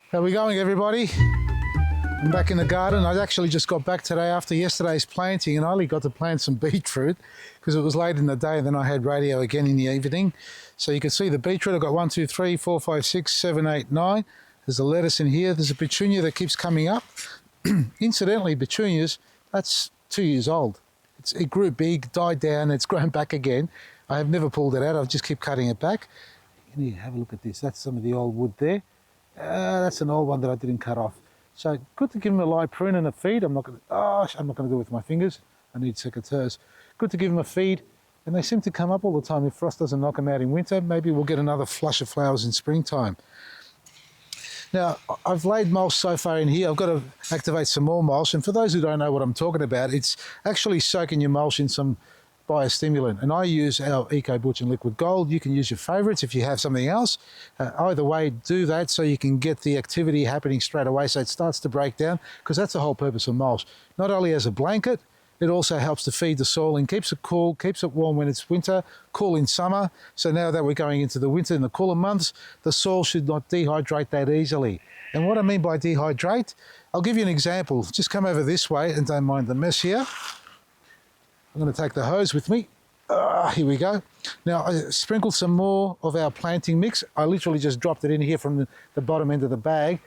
How are we going, everybody? I'm back in the garden. I actually just got back today after yesterday's planting, and I only got to plant some beetroot because it was late in the day, and then I had radio again in the evening. So you can see the beetroot. I've got 1, 2, 3, 4, 5, 6, 7, 8, 9. There's a lettuce in here. There's a petunia that keeps coming up. Incidentally, petunias, that's 2 years old. It grew big, died down, it's grown back again. I have never pulled it out. I'll just keep cutting it back. Can you have a look at this? That's some of the old wood there. That's an old one that I didn't cut off. So good to give them a light prune and a feed. I'm not going to do it with my fingers. I need secateurs. Good to give them a feed, and they seem to come up all the time. If frost doesn't knock them out in winter, maybe we'll get another flush of flowers in springtime. Now, I've laid mulch so far in here. I've got to activate some more mulch, and for those who don't know what I'm talking about, it's actually soaking your mulch in some biostimulant, and I use our Eco Butch and Liquid Gold. You can use your favourites if you have something else. Either way, do that so you can get the activity happening straight away so it starts to break down, because that's the whole purpose of mulch. Not only as a blanket, it also helps to feed the soil and keeps it cool, keeps it warm when it's winter, cool in summer. So now that we're going into the winter, in the cooler months, the soil should not dehydrate that easily. And what I mean by dehydrate, I'll give you an example. Just come over this way and don't mind the mess here. I'm going to take the hose with me. Here we go. Now, I sprinkled some more of our planting mix. I literally just dropped it in here from the bottom end of the bag.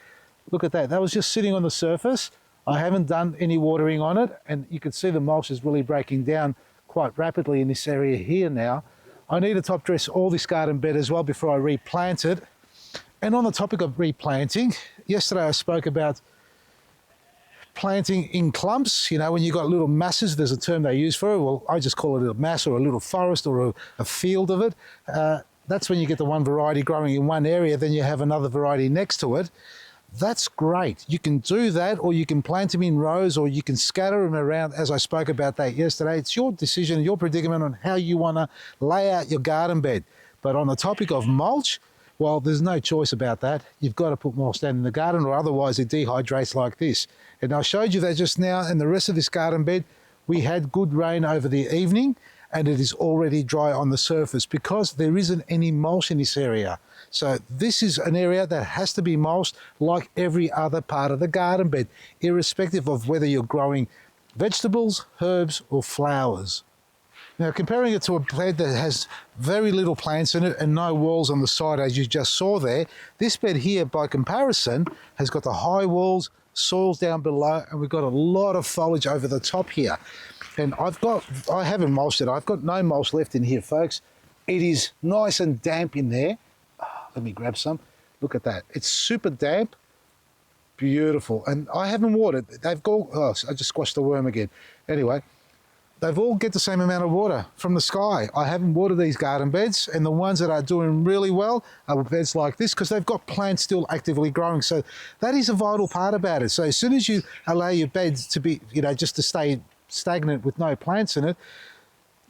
Look at that. That was just sitting on the surface. I haven't done any watering on it, and you can see the mulch is really breaking down quite rapidly in this area here now. I need to top dress all this garden bed as well before I replant it. And on the topic of replanting, yesterday I spoke about planting in clumps. You know, when you've got little masses, there's a term they use for it. Well, I just call it a mass or a little forest or a field of it. That's when you get the one variety growing in one area, then you have another variety next to it. That's great. You can do that, or you can plant them in rows, or you can scatter them around, as I spoke about that yesterday. It's your decision, your predicament on how you want to lay out your garden bed. But on the topic of mulch, well, there's no choice about that. You've got to put mulch down in the garden, or otherwise it dehydrates like this. And I showed you that just now, and the rest of this garden bed, we had good rain over the evening, and it is already dry on the surface because there isn't any mulch in this area. So this is an area that has to be mulched like every other part of the garden bed, irrespective of whether you're growing vegetables, herbs, or flowers. Now, comparing it to a bed that has very little plants in it and no walls on the side, as you just saw there, this bed here, by comparison, has got the high walls, soils down below, and we've got a lot of foliage over the top here. And I haven't mulched it. I've got no mulch left in here, folks. It is nice and damp in there. Let me grab some. Look at that. It's super damp. Beautiful. And I haven't watered. They've got, I just squashed the worm again. Anyway, they've all get the same amount of water from the sky. I haven't watered these garden beds, and the ones that are doing really well are beds like this because they've got plants still actively growing. So that is a vital part about it. So as soon as you allow your beds to be, just to stay stagnant with no plants in it,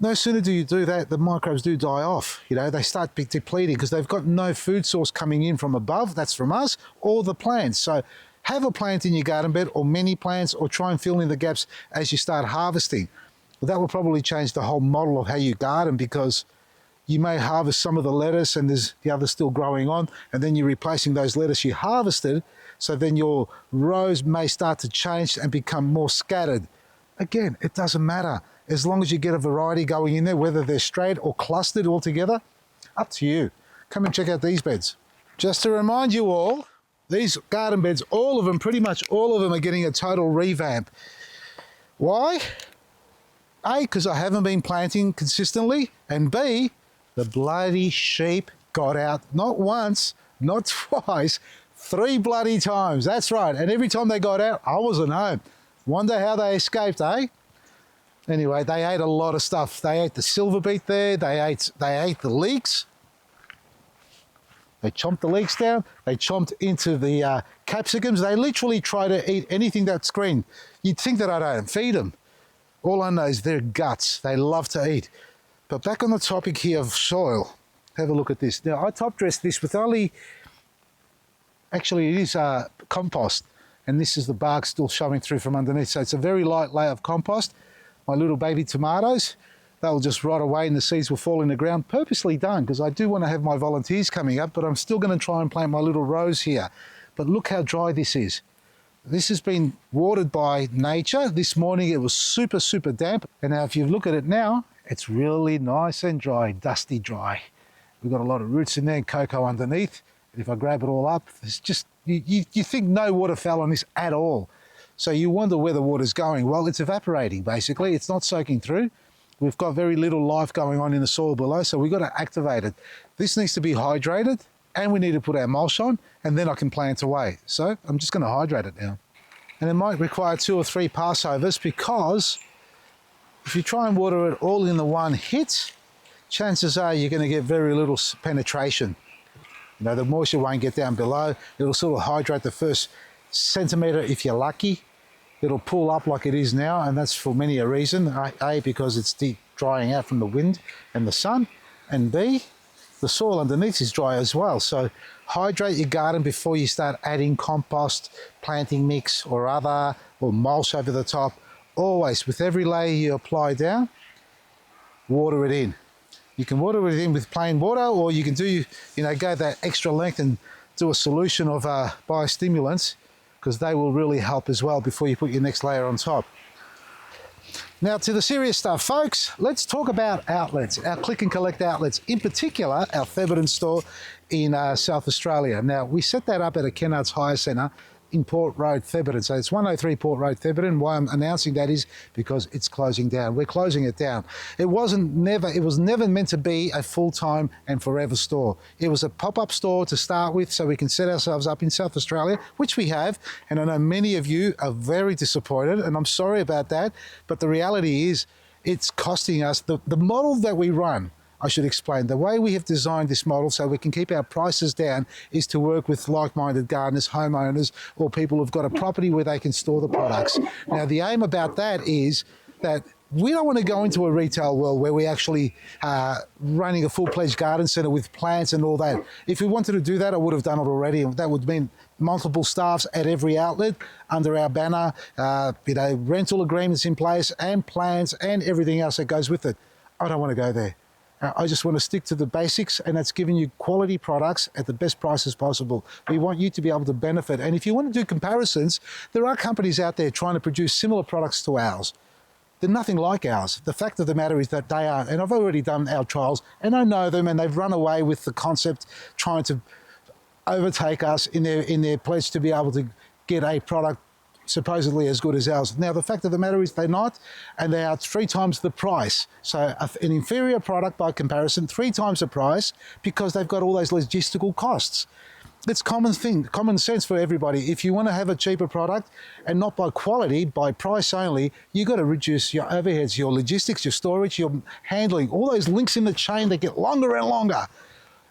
no sooner do you do that, the microbes do die off. They start depleting because they've got no food source coming in from above, that's from us, or the plants. So have a plant in your garden bed, or many plants, or try and fill in the gaps as you start harvesting. Well, that will probably change the whole model of how you garden, because you may harvest some of the lettuce and there's the others still growing on, and then you're replacing those lettuce you harvested, so then your rows may start to change and become more scattered. Again, it doesn't matter. As long as you get a variety going in there, whether they're straight or clustered all together, up to you. Come and check out these beds. Just to remind you all, these garden beds, all of them, pretty much all of them, are getting a total revamp. Why? A, because I haven't been planting consistently, and B, the bloody sheep got out not once, not twice, 3 bloody times. That's right. And every time they got out, I wasn't home. Wonder how they escaped, eh? Anyway, they ate a lot of stuff. They ate the silver beet there. They ate the leeks. They chomped the leeks down. They chomped into the capsicums. They literally try to eat anything that's green. You'd think that I don't feed them. All I know is their guts. They love to eat. But back on the topic here of soil, have a look at this. Now, I top dressed this with only, actually it is compost. And this is the bark still showing through from underneath. So it's a very light layer of compost. My little baby tomatoes, they'll just rot away and the seeds will fall in the ground. Purposely done, because I do want to have my volunteers coming up, but I'm still going to try and plant my little rows here. but look how dry this is. This has been watered by nature. This morning it was super, super damp. And now if you look at it now, it's really nice and dry, dusty dry. We've got a lot of roots in there and cocoa underneath. And if I grab it all up, it's just, you think no water fell on this at all. So you wonder where the water's going. Well, it's evaporating basically. It's not soaking through. We've got very little life going on in the soil below, so we've got to activate it. This needs to be hydrated, and we need to put our mulch on, and then I can plant away. So I'm just going to hydrate it now. And it might require 2 or 3 passovers, because if you try and water it all in the one hit, chances are you're going to get very little penetration. You know, the moisture won't get down below. It'll sort of hydrate the first centimetre if you're lucky. It'll pull up like it is now, and that's for many a reason. A, because it's deep drying out from the wind and the sun, and B, the soil underneath is dry as well. So hydrate your garden before you start adding compost, planting mix or mulch over the top. Always, with every layer you apply down, water it in. You can water it in with plain water, or you can go that extra length and do a solution of biostimulants, because they will really help as well before you put your next layer on top. Now to the serious stuff, folks. Let's talk about outlets, our click and collect outlets, in particular our Theberton store in South Australia. Now we set that up at a Kennards Hire Centre in Port Road, Theberton. So it's 103 Port Road, Theberton. Why I'm announcing that is because it's closing down. We're closing it down. It was never meant to be a full-time and forever store. It was a pop-up store to start with, so we can set ourselves up in South Australia, which we have. And I know many of you are very disappointed, and I'm sorry about that. But the reality is it's costing us, the model that we run, I should explain. The way we have designed this model so we can keep our prices down is to work with like-minded gardeners, homeowners, or people who've got a property where they can store the products. Now, the aim about that is that we don't want to go into a retail world where we actually running a full-fledged garden centre with plants and all that. If we wanted to do that, I would have done it already. And that would mean multiple staffs at every outlet under our banner, rental agreements in place and plans and everything else that goes with it. I don't want to go there. I just want to stick to the basics, and that's giving you quality products at the best prices possible. We want you to be able to benefit. And if you want to do comparisons, there are companies out there trying to produce similar products to ours. They're nothing like ours. The fact of the matter is that they aren't. And I've already done our trials, and I know them, and they've run away with the concept, trying to overtake us in their pledge to be able to get a product supposedly as good as ours. Now, the fact of the matter is they're not, and they are 3 times the price. So an inferior product by comparison, 3 times the price, because they've got all those logistical costs. It's common sense for everybody. If you want to have a cheaper product, and not by quality, by price only, you've got to reduce your overheads, your logistics, your storage, your handling, all those links in the chain that get longer and longer.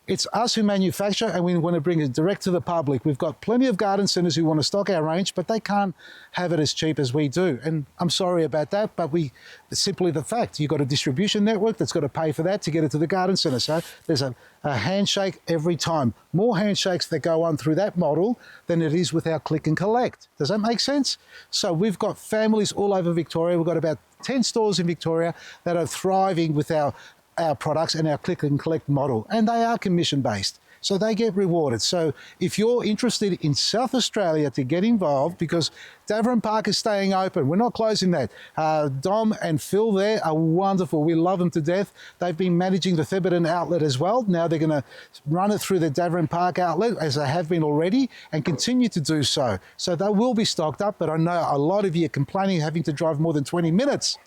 It's us who manufacture, and we want to bring it direct to the public. We've got plenty of garden centres who want to stock our range, but they can't have it as cheap as we do. And I'm sorry about that, but it's simply the fact. You've got a distribution network that's got to pay for that to get it to the garden centre. So there's a handshake every time. More handshakes that go on through that model than it is with our click and collect. Does that make sense? So we've got families all over Victoria. We've got about 10 stores in Victoria that are thriving with our products and our click and collect model, and they are commission based, so they get rewarded. So if you're interested in South Australia to get involved, because Davern Park is staying open, we're not closing that. Dom and Phil there are wonderful. We love them to death. They've been managing the Theberton outlet as well. Now they're going to run it through the Davern Park outlet, as they have been already, and continue to do so. So they will be stocked up, but I know a lot of you are complaining having to drive more than 20 minutes.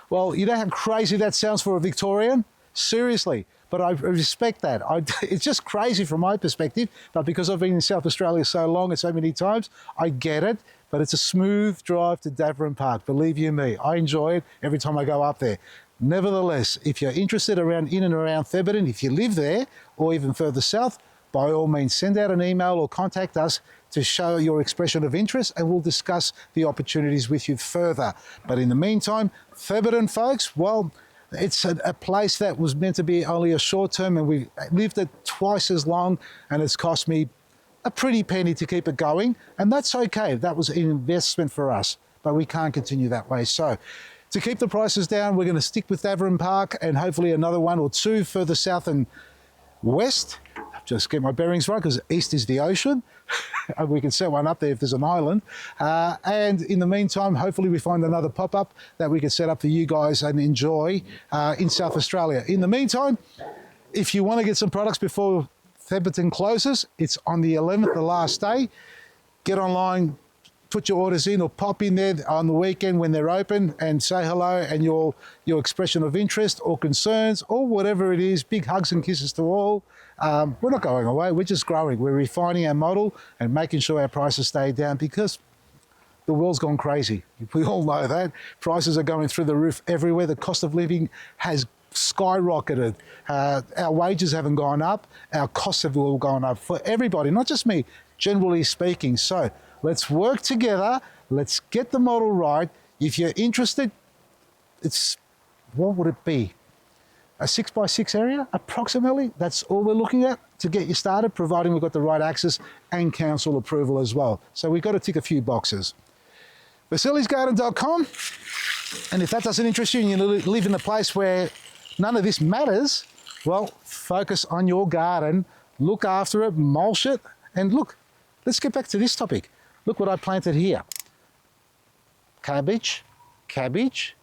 Well, you know how crazy that sounds for a Victorian? Seriously, but I respect that. It's just crazy from my perspective, but because I've been in South Australia so long and so many times, I get it, but it's a smooth drive to Davern Park. Believe you me, I enjoy it every time I go up there. Nevertheless, if you're interested in and around Theberton, if you live there or even further south, by all means, send out an email or contact us to show your expression of interest, and we'll discuss the opportunities with you further. But in the meantime, Theberton, folks, well, it's a place that was meant to be only a short term, and we lived it twice as long, and it's cost me a pretty penny to keep it going, and that's okay. That was an investment for us, but we can't continue that way. So to keep the prices down, we're going to stick with Davern Park and hopefully another 1 or 2 further south and west. Just get my bearings right, because east is the ocean. And we can set one up there if there's an island. And in the meantime, hopefully we find another pop-up that we can set up for you guys and enjoy in South Australia. In the meantime, if you want to get some products before Thebyton closes, it's on the 11th, the last day. Get online, put your orders in, or pop in there on the weekend when they're open and say hello, and your expression of interest or concerns or whatever it is. Big hugs and kisses to all. We're not going away, we're just growing. We're refining our model and making sure our prices stay down, because the world's gone crazy. We all know that. Prices are going through the roof everywhere. The cost of living has skyrocketed. Our wages haven't gone up. Our costs have all gone up for everybody, not just me, generally speaking. So let's work together. Let's get the model right. If you're interested, it's, what would it be? A 6x6 area, approximately. That's all we're looking at to get you started, providing we've got the right access and council approval as well. So we've got to tick a few boxes. Vasili'sGarden.com. And if that doesn't interest you and you live in a place where none of this matters, well, focus on your garden, look after it, mulch it, and look, let's get back to this topic. Look what I planted here. Cabbage, cabbage,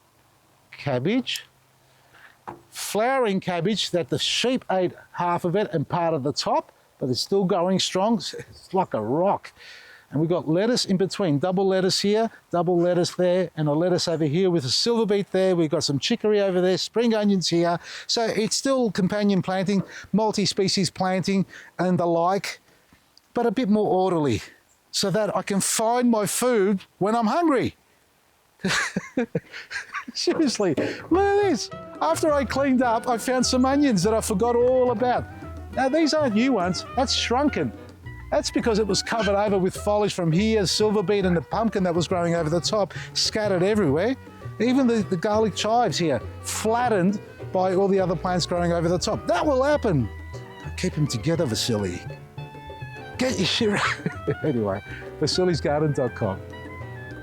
cabbage, flowering cabbage that the sheep ate half of it and part of the top, but it's still going strong. It's like a rock. And we've got lettuce in between, double lettuce here, double lettuce there, and a lettuce over here with a silver beet there. We've got some chicory over there, spring onions here. So it's still companion planting, multi-species planting and the like, but a bit more orderly so that I can find my food when I'm hungry. Seriously, look at this. After I cleaned up, I found some onions that I forgot all about. Now, these aren't new ones, that's shrunken. That's because it was covered over with foliage from here, silver beet and the pumpkin that was growing over the top, scattered everywhere. Even the garlic chives here, flattened by all the other plants growing over the top. That will happen. Keep them together, Vasili. Get your shit right. Anyway, Vasili'sGarden.com.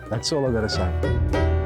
That's all I've got to say.